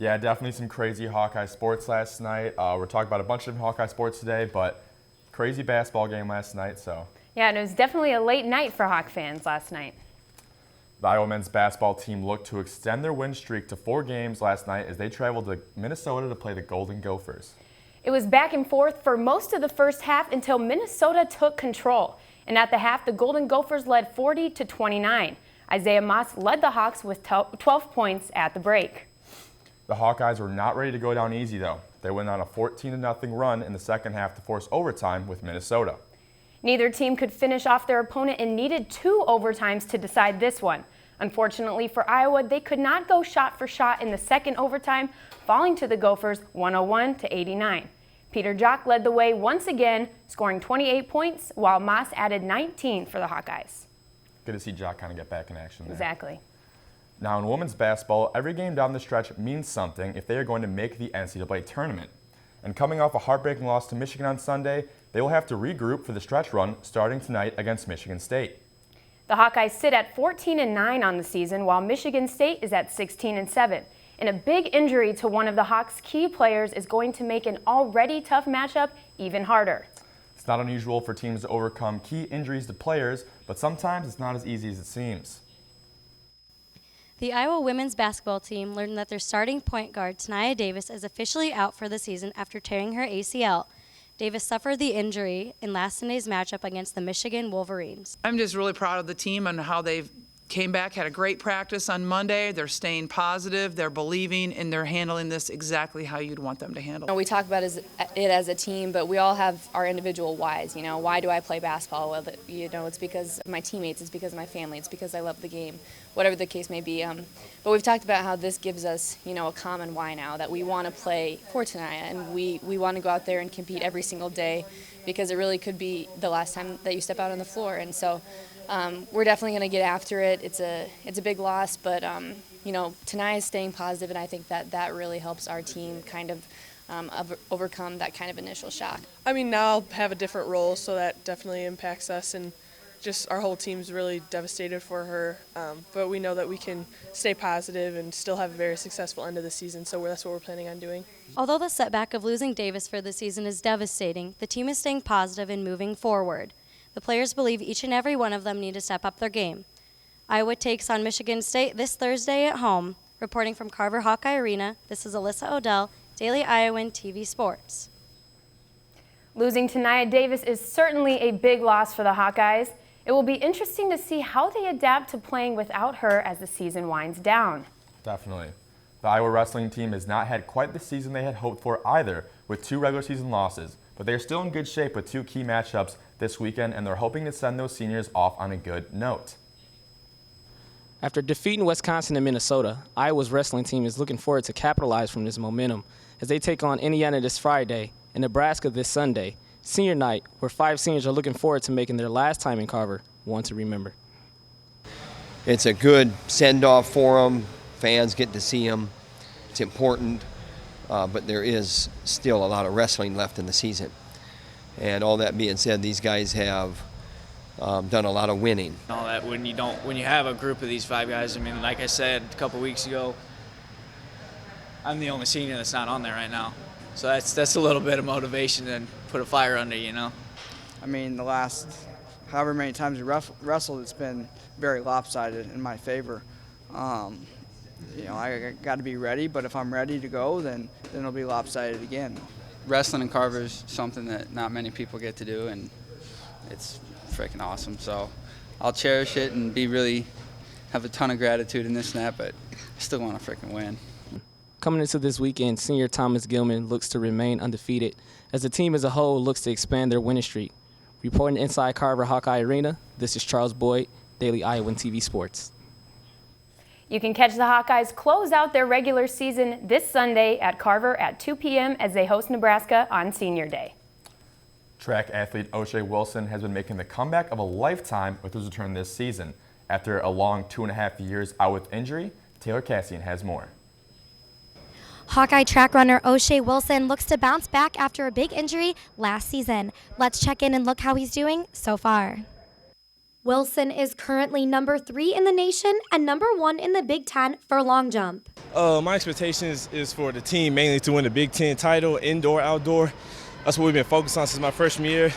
Yeah, definitely some crazy Hawkeye sports last night. We're talking about a bunch of Hawkeye sports today, but crazy basketball game last night. Yeah, and it was definitely a late night for Hawk fans last night. The Iowa men's basketball team looked to extend their win streak to 4 games last night as they traveled to Minnesota to play the Golden Gophers. It was back and forth for most of the first half until Minnesota took control. And at the half, the Golden Gophers led 40-29. Isaiah Moss led the Hawks with 12 points at the break. The Hawkeyes were not ready to go down easy, though. They went on a 14-0 run in the second half to force overtime with Minnesota. Neither team could finish off their opponent and needed 2 overtimes to decide this one. Unfortunately for Iowa, they could not go shot for shot in the second overtime, falling to the Gophers 101-89. Peter Jock led the way once again, scoring 28 points, while Moss added 19 for the Hawkeyes. Good to see Jock kind of get back in action there. Exactly. Now in women's basketball, every game down the stretch means something if they are going to make the NCAA tournament. And coming off a heartbreaking loss to Michigan on Sunday, they will have to regroup for the stretch run starting tonight against Michigan State. The Hawkeyes sit at 14-9 on the season, while Michigan State is at 16-7. And a big injury to one of the Hawks' key players is going to make an already tough matchup even harder. It's not unusual for teams to overcome key injuries to players, but sometimes it's not as easy as it seems. The Iowa women's basketball team learned that their starting point guard, Tania Davis, is officially out for the season after tearing her ACL. Davis suffered the injury in last Sunday's matchup against the Michigan Wolverines. I'm just really proud of the team and how they've came back, had a great practice on Monday. They're staying positive, they're believing, and they're handling this exactly how you'd want them to handle it. We talk about it as a team, but we all have our individual whys. Why do I play basketball? Well, it's because of my teammates, it's because of my family, it's because I love the game, whatever the case may be. But we've talked about how this gives us, a common why now, that we want to play for Tania, and we want to go out there and compete every single day because it really could be the last time that you step out on the floor. And so we're definitely going to get after it. It's a big loss, but Tania is staying positive, and I think that really helps our team kind of overcome that kind of initial shock. I mean, now I'll have a different role, so that definitely impacts us, and just our whole team's really devastated for her. But we know that we can stay positive and still have a very successful end of the season, so that's what we're planning on doing. Although the setback of losing Davis for the season is devastating, the team is staying positive and moving forward. The players believe each and every one of them need to step up their game. Iowa takes on Michigan State this Thursday at home. Reporting from Carver Hawkeye Arena, this is Alyssa Odell, Daily Iowan TV Sports. Losing Tania Davis is certainly a big loss for the Hawkeyes. It will be interesting to see how they adapt to playing without her as the season winds down. Definitely. The Iowa wrestling team has not had quite the season they had hoped for either, with 2 regular season losses, but they're still in good shape with 2 key matchups this weekend, and they're hoping to send those seniors off on a good note. After defeating Wisconsin and Minnesota, Iowa's wrestling team is looking forward to capitalize from this momentum as they take on Indiana this Friday and Nebraska this Sunday, senior night, where 5 seniors are looking forward to making their last time in Carver one to remember. It's a good send-off for them. Fans get to see them. It's important, but there is still a lot of wrestling left in the season. And all that being said, these guys have done a lot of winning. All that when you have a group of these 5 guys, I mean, like I said a couple weeks ago, I'm the only senior that's not on there right now. So that's a little bit of motivation to put a fire under, I mean, the last however many times we wrestled, it's been very lopsided in my favor. I got to be ready, but if I'm ready to go, then it'll be lopsided again. Wrestling in Carver is something that not many people get to do, and it's freaking awesome. So I'll cherish it and have a ton of gratitude in this snap, but I still want to freaking win. Coming into this weekend, senior Thomas Gilman looks to remain undefeated as the team as a whole looks to expand their winning streak. Reporting inside Carver Hawkeye Arena, this is Charles Boyd, Daily Iowan TV Sports. You can catch the Hawkeyes close out their regular season this Sunday at Carver at 2 p.m. as they host Nebraska on Senior Day. Track athlete O'Shea Wilson has been making the comeback of a lifetime with his return this season. After a long 2.5 years out with injury, Taylor Cassian has more. Hawkeye track runner O'Shea Wilson looks to bounce back after a big injury last season. Let's check in and look how he's doing so far. Wilson is currently number 3 in the nation and number 1 in the Big Ten for long jump. My expectations is for the team mainly to win the Big Ten title, indoor, outdoor. That's what we've been focused on since my freshman year,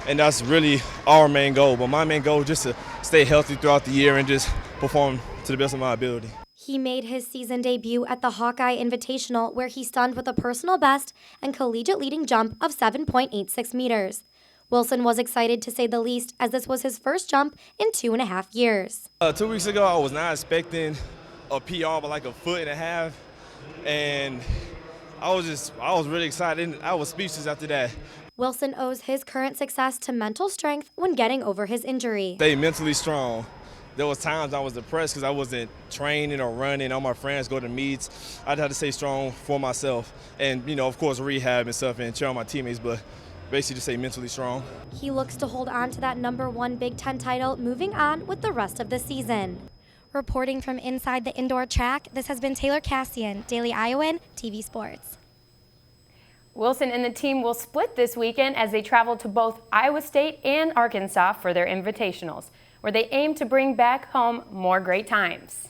and that's really our main goal. But my main goal is just to stay healthy throughout the year and just perform to the best of my ability. He made his season debut at the Hawkeye Invitational, where he stunned with a personal best and collegiate leading jump of 7.86 meters. Wilson was excited to say the least, as this was his first jump in 2.5 years. 2 weeks ago, I was not expecting a PR by like 1.5 feet, and I was really excited. I was speechless after that. Wilson owes his current success to mental strength when getting over his injury. Stay mentally strong. There was times I was depressed because I wasn't training or running. All my friends go to meets. I'd have to stay strong for myself, and of course, rehab and stuff and cheer on my teammates, but basically just stay mentally strong. He looks to hold on to that number 1 Big Ten title moving on with the rest of the season. Reporting from inside the indoor track, this has been Taylor Cassian, Daily Iowan, TV Sports. Wilson and the team will split this weekend as they travel to both Iowa State and Arkansas for their invitationals, where they aim to bring back home more great times.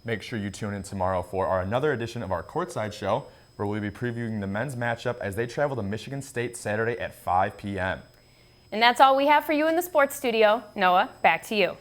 Make sure you tune in tomorrow for another edition of our Courtside Show, where we'll be previewing the men's matchup as they travel to Michigan State Saturday at 5 p.m. And that's all we have for you in the sports studio. Noah, back to you.